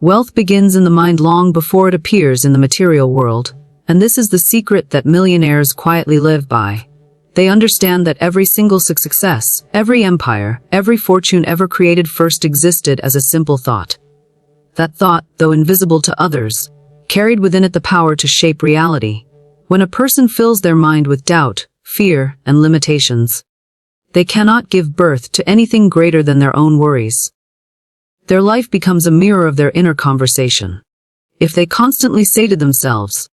Wealth begins in the mind long before it appears in the material world, and this is the secret that millionaires quietly live by. They understand that every single success, every empire, every fortune ever created first existed as a simple thought. That thought, though invisible to others, carried within it the power to shape reality. When a person fills their mind with doubt, fear, and limitations, they cannot give birth to anything greater than their own worries. Their life becomes a mirror of their inner conversation. If they constantly say to themselves,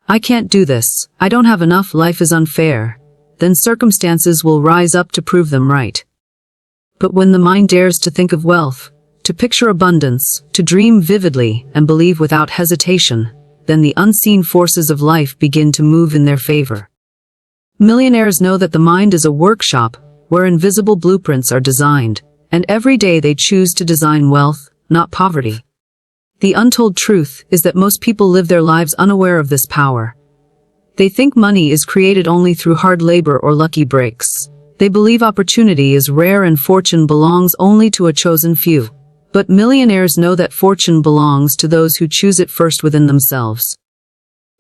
"I can't do this, I don't have enough, life is unfair," then circumstances will rise up to prove them right. But when the mind dares to think of wealth, to picture abundance, to dream vividly and believe without hesitation, then the unseen forces of life begin to move in their favor. Millionaires know that the mind is a workshop where invisible blueprints are designed, and every day they choose to design wealth, not poverty. The untold truth is that most people live their lives unaware of this power. They think money is created only through hard labor or lucky breaks. They believe opportunity is rare and fortune belongs only to a chosen few. But millionaires know that fortune belongs to those who choose it first within themselves.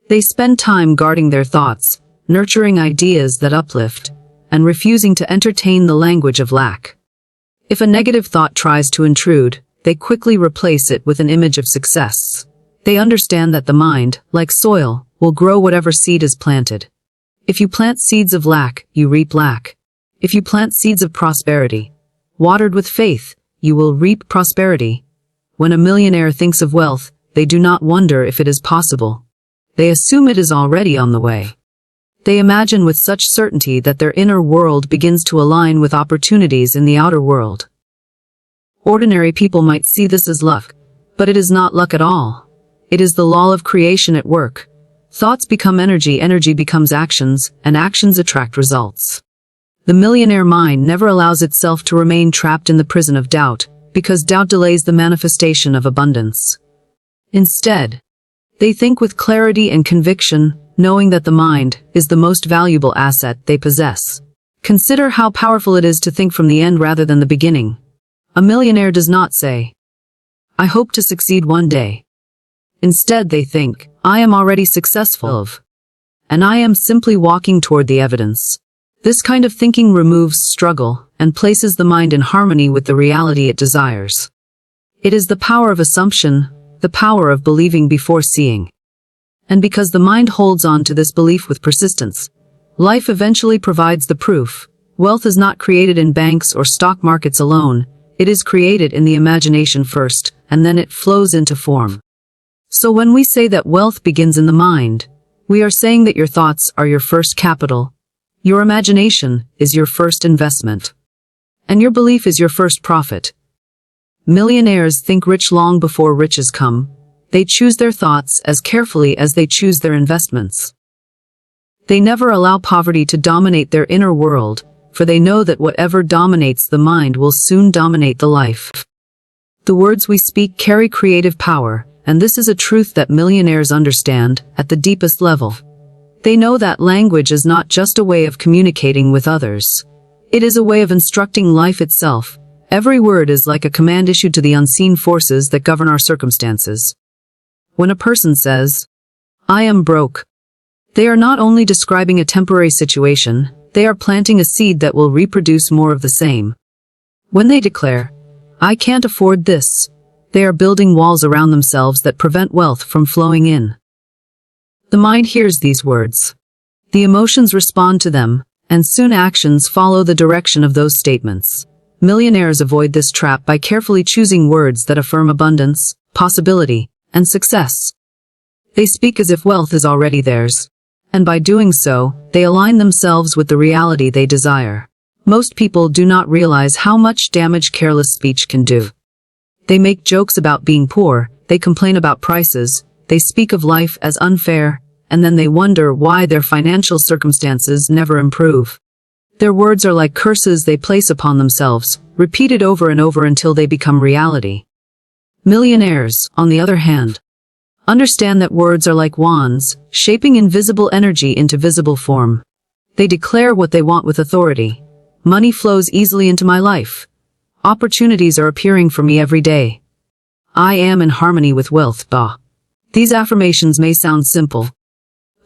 They spend time guarding their thoughts, nurturing ideas that uplift, and refusing to entertain the language of lack. If a negative thought tries to intrude, they quickly replace it with an image of success. They understand that the mind, like soil, will grow whatever seed is planted. If you plant seeds of lack, you reap lack. If you plant seeds of prosperity, watered with faith, you will reap prosperity. When a millionaire thinks of wealth, they do not wonder if it is possible. They assume it is already on the way. They imagine with such certainty that their inner world begins to align with opportunities in the outer world. Ordinary people might see this as luck, but it is not luck at all. It is the law of creation at work. Thoughts become energy, energy becomes actions, and actions attract results. The millionaire mind never allows itself to remain trapped in the prison of doubt, because doubt delays the manifestation of abundance. Instead, they think with clarity and conviction, knowing that the mind is the most valuable asset they possess. Consider how powerful it is to think from the end rather than the beginning. A millionaire does not say, "I hope to succeed one day." Instead, they think, "I am already successful, and I am simply walking toward the evidence." This kind of thinking removes struggle and places the mind in harmony with the reality it desires. It is the power of assumption, the power of believing before seeing. And because the mind holds on to this belief with persistence, life eventually provides the proof. Wealth is not created in banks or stock markets alone. It is created in the imagination first, and then it flows into form. So when we say that wealth begins in the mind, we are saying that your thoughts are your first capital, your imagination is your first investment, and your belief is your first profit. Millionaires think rich long before riches come. They choose their thoughts as carefully as they choose their investments. They never allow poverty to dominate their inner world, for they know that whatever dominates the mind will soon dominate the life. The words we speak carry creative power, and this is a truth that millionaires understand at the deepest level. They know that language is not just a way of communicating with others. It is a way of instructing life itself. Every word is like a command issued to the unseen forces that govern our circumstances. When a person says, "I am broke," they are not only describing a temporary situation, they are planting a seed that will reproduce more of the same. When they declare, "I can't afford this," they are building walls around themselves that prevent wealth from flowing in. The mind hears these words. The emotions respond to them, and soon actions follow the direction of those statements. Millionaires avoid this trap by carefully choosing words that affirm abundance, possibility, and success. They speak as if wealth is already theirs, and by doing so, they align themselves with the reality they desire. Most people do not realize how much damage careless speech can do. They make jokes about being poor, they complain about prices, they speak of life as unfair, and then they wonder why their financial circumstances never improve. Their words are like curses they place upon themselves, repeated over and over until they become reality. Millionaires, on the other hand, understand that words are like wands, shaping invisible energy into visible form. They declare what they want with authority. Money flows easily into my life. Opportunities are appearing for me every day. I am in harmony with wealth. These affirmations may sound simple,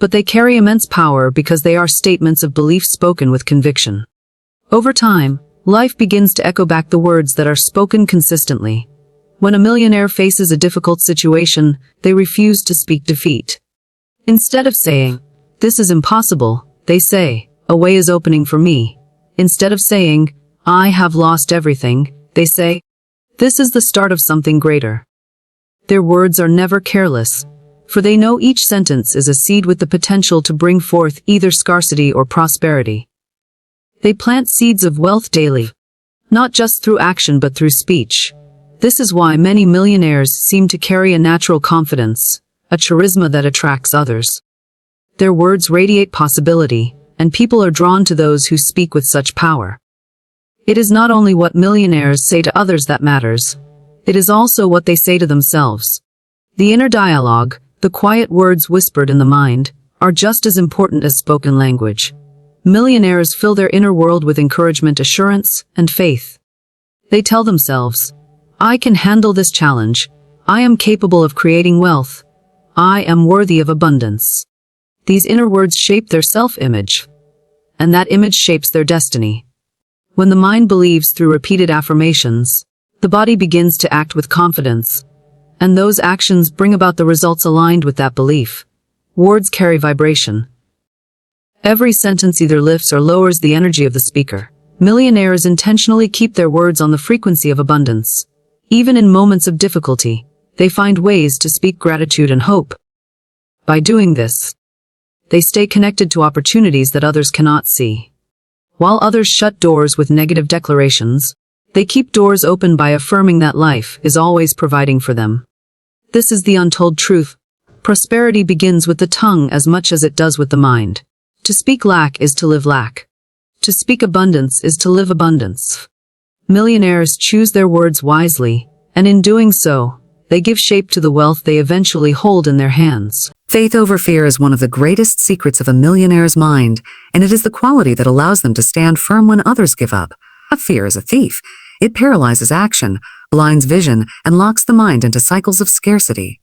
but they carry immense power because they are statements of belief spoken with conviction. Over time, life begins to echo back the words that are spoken consistently. When a millionaire faces a difficult situation, they refuse to speak defeat. Instead of saying, "This is impossible," they say, "A way is opening for me." Instead of saying, "I have lost everything," they say, "This is the start of something greater." Their words are never careless, for they know each sentence is a seed with the potential to bring forth either scarcity or prosperity. They plant seeds of wealth daily, not just through action but through speech. This is why many millionaires seem to carry a natural confidence, a charisma that attracts others. Their words radiate possibility, and people are drawn to those who speak with such power. It is not only what millionaires say to others that matters, it is also what they say to themselves. The inner dialogue, the quiet words whispered in the mind, are just as important as spoken language. Millionaires fill their inner world with encouragement, assurance, and faith. They tell themselves, "I can handle this challenge. I am capable of creating wealth. I am worthy of abundance." These inner words shape their self-image, and that image shapes their destiny. When the mind believes through repeated affirmations, the body begins to act with confidence, and those actions bring about the results aligned with that belief. Words carry vibration. Every sentence either lifts or lowers the energy of the speaker. Millionaires intentionally keep their words on the frequency of abundance. Even in moments of difficulty, they find ways to speak gratitude and hope. By doing this, they stay connected to opportunities that others cannot see. While others shut doors with negative declarations, they keep doors open by affirming that life is always providing for them. This is the untold truth. Prosperity begins with the tongue as much as it does with the mind. To speak lack is to live lack. To speak abundance is to live abundance. Millionaires choose their words wisely, and in doing so, they give shape to the wealth they eventually hold in their hands. Faith over fear is one of the greatest secrets of a millionaire's mind, and it is the quality that allows them to stand firm when others give up. Fear is a thief. It paralyzes action, blinds vision, and locks the mind into cycles of scarcity.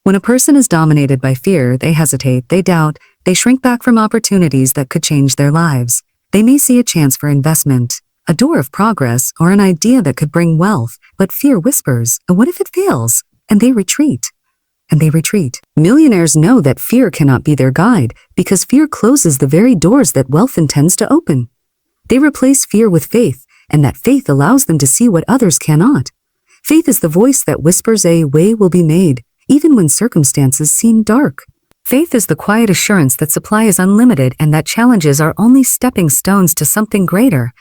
When a person is dominated by fear, they hesitate, they doubt, they shrink back from opportunities that could change their lives. They may see a chance for investment, a door of progress, or an idea that could bring wealth, but fear whispers, "What if it fails?" And they retreat. Millionaires know that fear cannot be their guide because fear closes the very doors that wealth intends to open. They replace fear with faith, and that faith allows them to see what others cannot. Faith is the voice that whispers a way will be made, even when circumstances seem dark. Faith is the quiet assurance that supply is unlimited and that challenges are only stepping stones to something greater.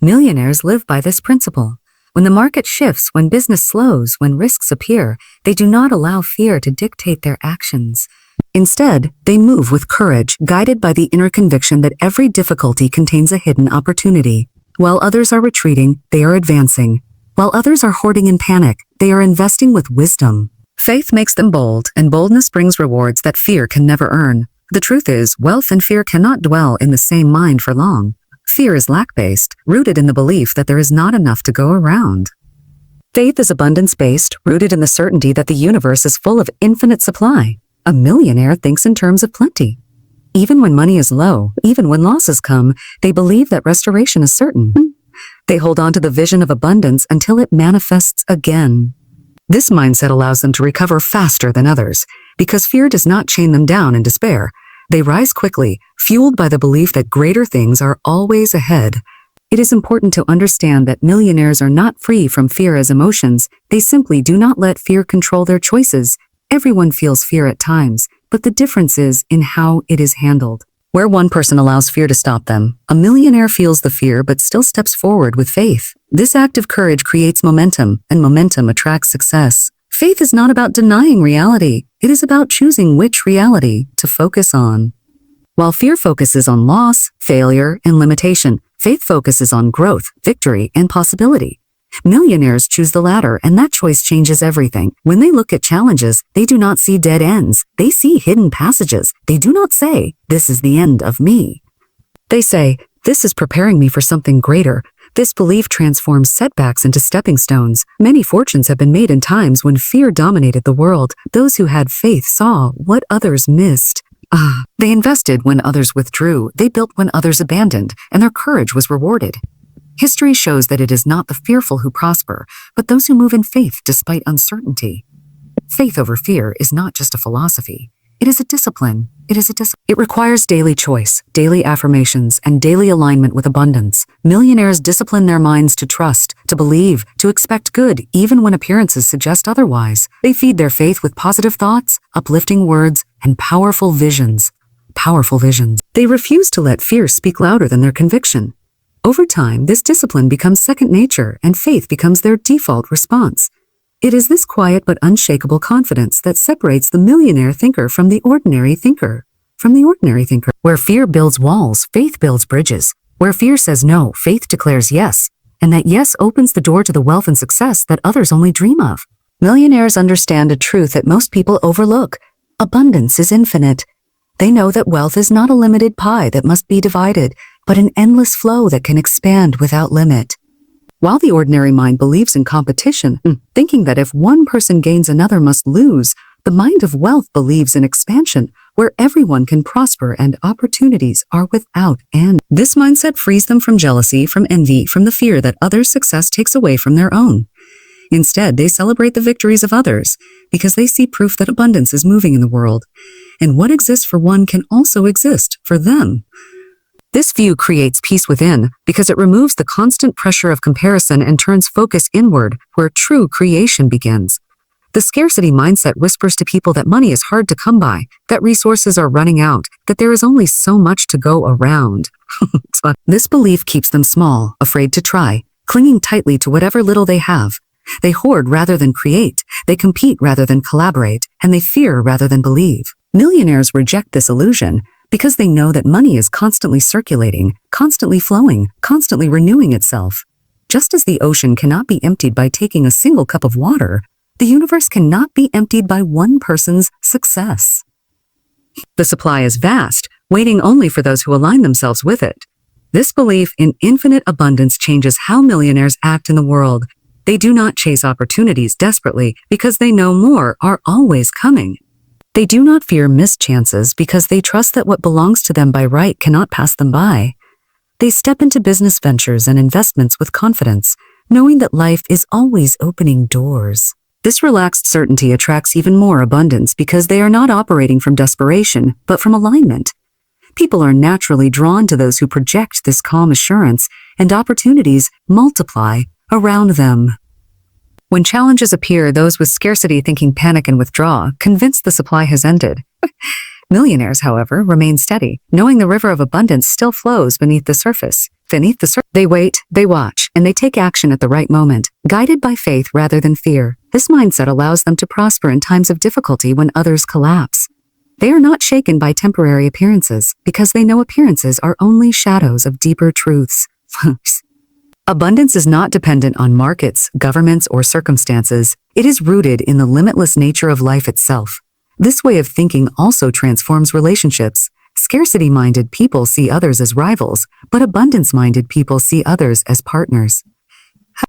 Millionaires live by this principle. When the market shifts, when business slows, when risks appear, they do not allow fear to dictate their actions. Instead, they move with courage, guided by the inner conviction that every difficulty contains a hidden opportunity. While others are retreating, they are advancing. While others are hoarding in panic, they are investing with wisdom. Faith makes them bold, and boldness brings rewards that fear can never earn. The truth is, wealth and fear cannot dwell in the same mind for long. Fear is lack-based, rooted in the belief that there is not enough to go around. Faith is abundance-based, rooted in the certainty that the universe is full of infinite supply. A millionaire thinks in terms of plenty. Even when money is low, even when losses come, they believe that restoration is certain. They hold on to the vision of abundance until it manifests again. This mindset allows them to recover faster than others, because fear does not chain them down in despair. They rise quickly, fueled by the belief that greater things are always ahead. It is important to understand that millionaires are not free from fear as emotions. They simply do not let fear control their choices. Everyone feels fear at times, but the difference is in how it is handled. Where one person allows fear to stop them, a millionaire feels the fear but still steps forward with faith. This act of courage creates momentum, and momentum attracts success. Faith is not about denying reality. It is about choosing which reality to focus on. While fear focuses on loss, failure, and limitation, faith focuses on growth, victory, and possibility. Millionaires choose the latter, and that choice changes everything. When they look at challenges, they do not see dead ends. They see hidden passages. They do not say, "This is the end of me." They say, "This is preparing me for something greater." This belief transforms setbacks into stepping stones. Many fortunes have been made in times when fear dominated the world. Those who had faith saw what others missed. They invested when others withdrew, they built when others abandoned, and their courage was rewarded. History shows that it is not the fearful who prosper, but those who move in faith despite uncertainty. Faith over fear is not just a philosophy. It is a discipline. It requires daily choice, daily affirmations, and daily alignment with abundance. Millionaires discipline their minds to trust, to believe, to expect good, even when appearances suggest otherwise. They feed their faith with positive thoughts, uplifting words, and powerful visions. They refuse to let fear speak louder than their conviction. Over time, this discipline becomes second nature, and faith becomes their default response. It is this quiet but unshakable confidence that separates the millionaire thinker from the ordinary thinker. Where fear builds walls, faith builds bridges. Where fear says no, faith declares yes. And that yes opens the door to the wealth and success that others only dream of. Millionaires understand a truth that most people overlook. Abundance is infinite. They know that wealth is not a limited pie that must be divided, but an endless flow that can expand without limit. While the ordinary mind believes in competition, thinking that if one person gains another must lose, the mind of wealth believes in expansion, where everyone can prosper and opportunities are without end. This mindset frees them from jealousy, from envy, from the fear that others' success takes away from their own. Instead, they celebrate the victories of others, because they see proof that abundance is moving in the world, and what exists for one can also exist for them. This view creates peace within because it removes the constant pressure of comparison and turns focus inward, where true creation begins. The scarcity mindset whispers to people that money is hard to come by, that resources are running out, that there is only so much to go around. This belief keeps them small, afraid to try, clinging tightly to whatever little they have. They hoard rather than create, they compete rather than collaborate, and they fear rather than believe. Millionaires reject this illusion because they know that money is constantly circulating, constantly flowing, constantly renewing itself. Just as the ocean cannot be emptied by taking a single cup of water, the universe cannot be emptied by one person's success. The supply is vast, waiting only for those who align themselves with it. This belief in infinite abundance changes how millionaires act in the world. They do not chase opportunities desperately because they know more are always coming. They do not fear missed chances because they trust that what belongs to them by right cannot pass them by. They step into business ventures and investments with confidence, knowing that life is always opening doors. This relaxed certainty attracts even more abundance because they are not operating from desperation, but from alignment. People are naturally drawn to those who project this calm assurance, and opportunities multiply around them. When challenges appear, those with scarcity thinking panic and withdraw, convinced the supply has ended. Millionaires, however, remain steady, knowing the river of abundance still flows beneath the surface. They wait, they watch, and they take action at the right moment, guided by faith rather than fear. This mindset allows them to prosper in times of difficulty when others collapse. They are not shaken by temporary appearances, because they know appearances are only shadows of deeper truths. Abundance is not dependent on markets, governments, or circumstances. It is rooted in the limitless nature of life itself. This way of thinking also transforms relationships. Scarcity-minded people see others as rivals, but abundance-minded people see others as partners.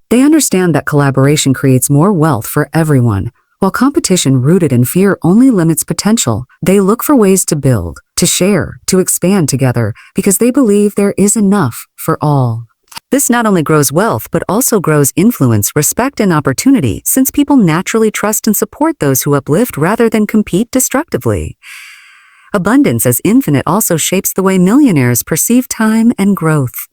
They understand that collaboration creates more wealth for everyone, while competition rooted in fear only limits potential. They look for ways to build, to share, to expand together, because they believe there is enough for all. This not only grows wealth, but also grows influence, respect, and opportunity, since people naturally trust and support those who uplift rather than compete destructively. Abundance as infinite also shapes the way millionaires perceive time and growth.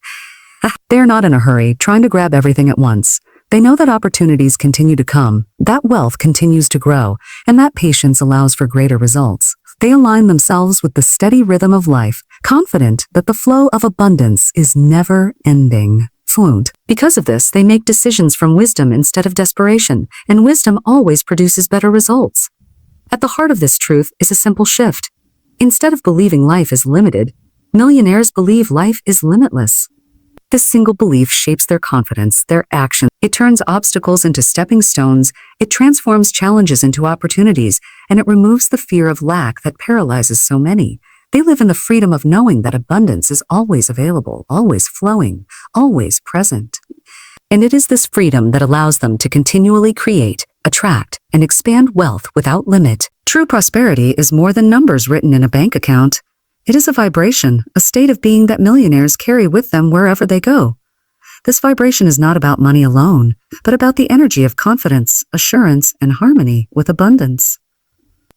They are not in a hurry, trying to grab everything at once. They know that opportunities continue to come, that wealth continues to grow, and that patience allows for greater results. They align themselves with the steady rhythm of life, confident that the flow of abundance is never ending. Because of this, they make decisions from wisdom instead of desperation, and wisdom always produces better results. At the heart of this truth is a simple shift. Instead of believing life is limited, millionaires believe life is limitless. This single belief shapes their confidence, their action. It turns obstacles into stepping stones, it transforms challenges into opportunities, and it removes the fear of lack that paralyzes so many. They live in the freedom of knowing that abundance is always available, always flowing, always present. And it is this freedom that allows them to continually create, attract, and expand wealth without limit. True prosperity is more than numbers written in a bank account. It is a vibration, a state of being that millionaires carry with them wherever they go. This vibration is not about money alone, but about the energy of confidence, assurance, and harmony with abundance.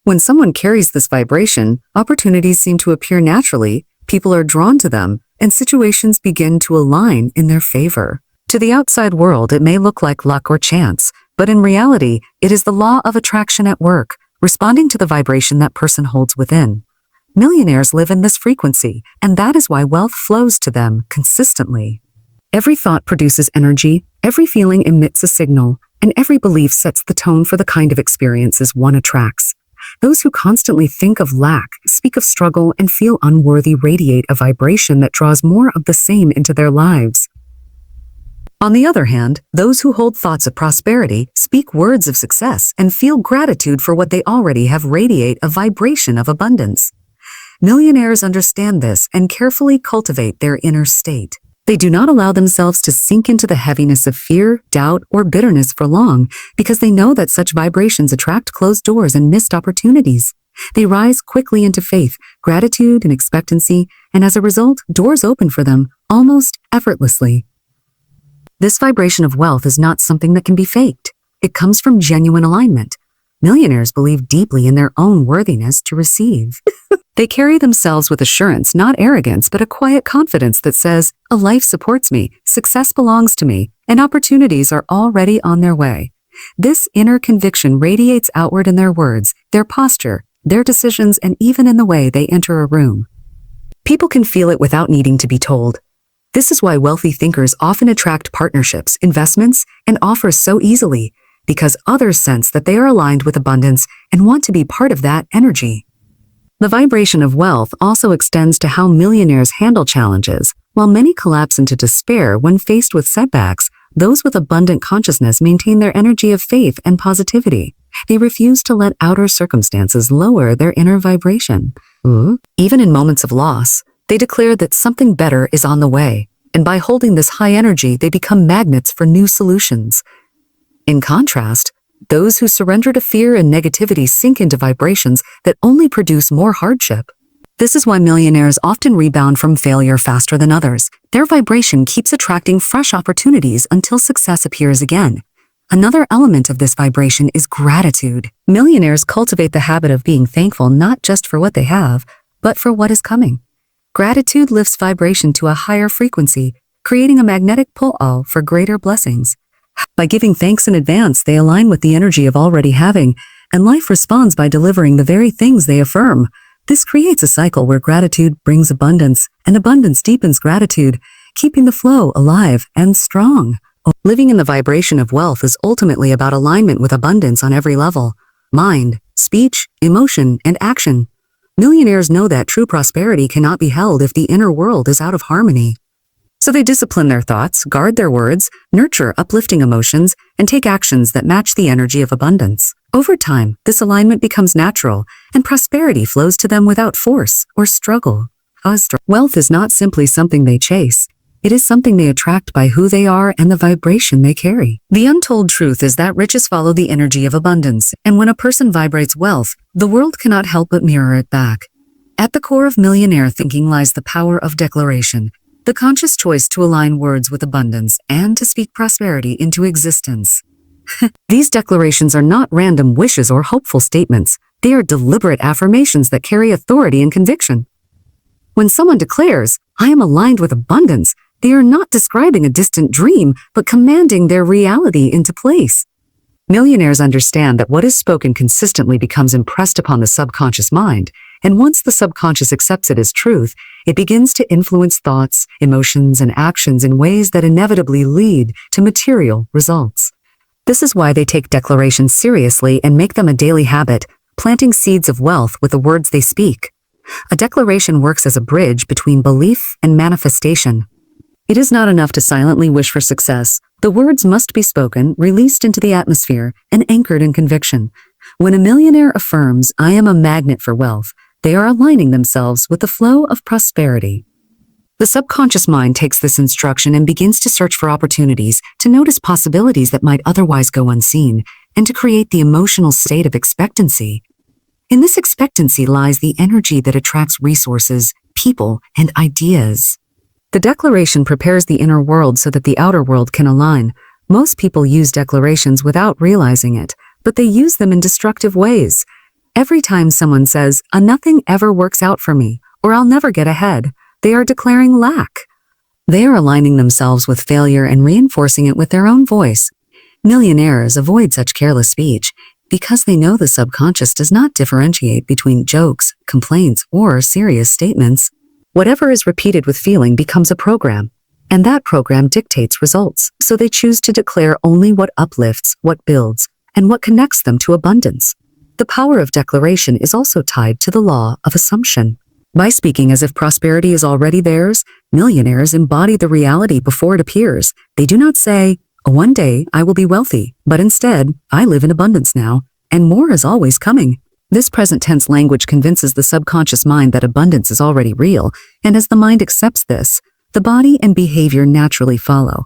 When someone carries this vibration, opportunities seem to appear naturally, people are drawn to them, and situations begin to align in their favor. To the outside world, it may look like luck or chance, but in reality, it is the law of attraction at work, responding to the vibration that person holds within. Millionaires live in this frequency, and that is why wealth flows to them consistently. Every thought produces energy, every feeling emits a signal, and every belief sets the tone for the kind of experiences one attracts. Those who constantly think of lack, speak of struggle, and feel unworthy radiate a vibration that draws more of the same into their lives. On the other hand, those who hold thoughts of prosperity, speak words of success, and feel gratitude for what they already have radiate a vibration of abundance. Millionaires understand this and carefully cultivate their inner state. They do not allow themselves to sink into the heaviness of fear, doubt, or bitterness for long because they know that such vibrations attract closed doors and missed opportunities. They rise quickly into faith, gratitude, and expectancy, and as a result, doors open for them almost effortlessly. This vibration of wealth is not something that can be faked. It comes from genuine alignment. Millionaires believe deeply in their own worthiness to receive. They carry themselves with assurance, not arrogance, but a quiet confidence that says, a life supports me, success belongs to me, and opportunities are already on their way. This inner conviction radiates outward in their words, their posture, their decisions, and even in the way they enter a room. People can feel it without needing to be told. This is why wealthy thinkers often attract partnerships, investments, and offers so easily, because others sense that they are aligned with abundance and want to be part of that energy. The vibration of wealth also extends to how millionaires handle challenges. While many collapse into despair when faced with setbacks, those with abundant consciousness maintain their energy of faith and positivity. They refuse to let outer circumstances lower their inner vibration. Even in moments of loss, they declare that something better is on the way, and by holding this high energy, they become magnets for new solutions. In contrast, those who surrender to fear and negativity sink into vibrations that only produce more hardship. This is why millionaires often rebound from failure faster than others. Their vibration keeps attracting fresh opportunities until success appears again. Another element of this vibration is gratitude. Millionaires cultivate the habit of being thankful not just for what they have, but for what is coming. Gratitude lifts vibration to a higher frequency, creating a magnetic pull for greater blessings. By giving thanks in advance, they align with the energy of already having, and life responds by delivering the very things they affirm. This creates a cycle where gratitude brings abundance, and abundance deepens gratitude, keeping the flow alive and strong. Living in the vibration of wealth is ultimately about alignment with abundance on every level: mind, speech, emotion, and action. Millionaires know that true prosperity cannot be held if the inner world is out of harmony. So they discipline their thoughts, guard their words, nurture uplifting emotions, and take actions that match the energy of abundance. Over time, this alignment becomes natural, and prosperity flows to them without force or struggle. Wealth is not simply something they chase. It is something they attract by who they are and the vibration they carry. The untold truth is that riches follow the energy of abundance, and when a person vibrates wealth, the world cannot help but mirror it back. At the core of millionaire thinking lies the power of declaration, the conscious choice to align words with abundance and to speak prosperity into existence. These declarations are not random wishes or hopeful statements. They are deliberate affirmations that carry authority and conviction. When someone declares, "I am aligned with abundance," they are not describing a distant dream, but commanding their reality into place. Millionaires understand that what is spoken consistently becomes impressed upon the subconscious mind, and once the subconscious accepts it as truth, it begins to influence thoughts, emotions, and actions in ways that inevitably lead to material results. This is why they take declarations seriously and make them a daily habit, planting seeds of wealth with the words they speak. A declaration works as a bridge between belief and manifestation. It is not enough to silently wish for success. The words must be spoken, released into the atmosphere, and anchored in conviction. When a millionaire affirms, "I am a magnet for wealth," they are aligning themselves with the flow of prosperity. The subconscious mind takes this instruction and begins to search for opportunities, to notice possibilities that might otherwise go unseen, and to create the emotional state of expectancy. In this expectancy lies the energy that attracts resources, people, and ideas. The declaration prepares the inner world so that the outer world can align. Most people use declarations without realizing it, but they use them in destructive ways. Every time someone says, "Nothing ever works out for me," or "I'll never get ahead," they are declaring lack. They are aligning themselves with failure and reinforcing it with their own voice. Millionaires avoid such careless speech because they know the subconscious does not differentiate between jokes, complaints, or serious statements. Whatever is repeated with feeling becomes a program, and that program dictates results, so they choose to declare only what uplifts, what builds, and what connects them to abundance. The power of declaration is also tied to the law of assumption. By speaking as if prosperity is already theirs, millionaires embody the reality before it appears. They do not say, "One day I will be wealthy," but instead, "I live in abundance now, and more is always coming." This present tense language convinces the subconscious mind that abundance is already real, and as the mind accepts this, the body and behavior naturally follow.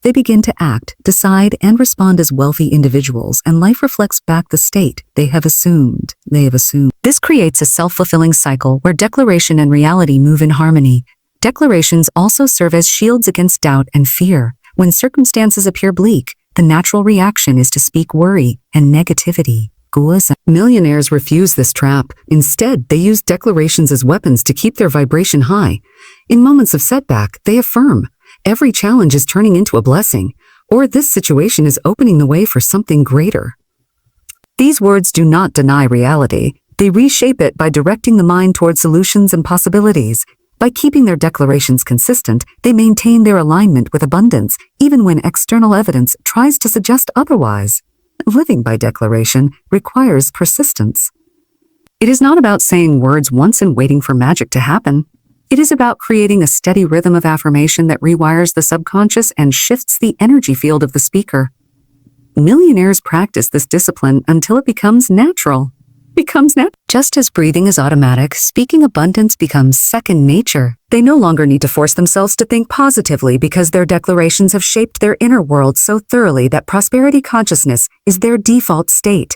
They begin to act, decide, and respond as wealthy individuals, and life reflects back the state they have assumed. This creates a self-fulfilling cycle where declaration and reality move in harmony. Declarations also serve as shields against doubt and fear. When circumstances appear bleak, the natural reaction is to speak worry and negativity. Millionaires refuse this trap. Instead, they use declarations as weapons to keep their vibration high. In moments of setback, they affirm, "Every challenge is turning into a blessing," or "This situation is opening the way for something greater." These words do not deny reality. They reshape it by directing the mind toward solutions and possibilities. By keeping their declarations consistent, they maintain their alignment with abundance, even when external evidence tries to suggest otherwise. Living by declaration requires persistence. It is not about saying words once and waiting for magic to happen. It is about creating a steady rhythm of affirmation that rewires the subconscious and shifts the energy field of the speaker. Millionaires practice this discipline until it becomes natural. Just as breathing is automatic, speaking abundance becomes second nature. They no longer need to force themselves to think positively because their declarations have shaped their inner world so thoroughly that prosperity consciousness is their default state.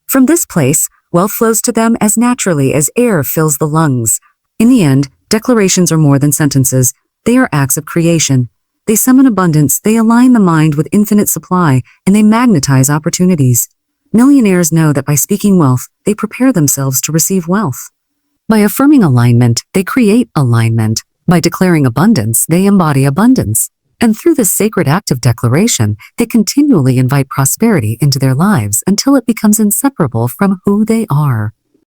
From this place, wealth flows to them as naturally as air fills the lungs. In the end, declarations are more than sentences. They are acts of creation. They summon abundance, they align the mind with infinite supply, and they magnetize opportunities. Millionaires know that by speaking wealth, they prepare themselves to receive wealth. By affirming alignment, they create alignment. By declaring abundance, they embody abundance. And through this sacred act of declaration, they continually invite prosperity into their lives until it becomes inseparable from who they are.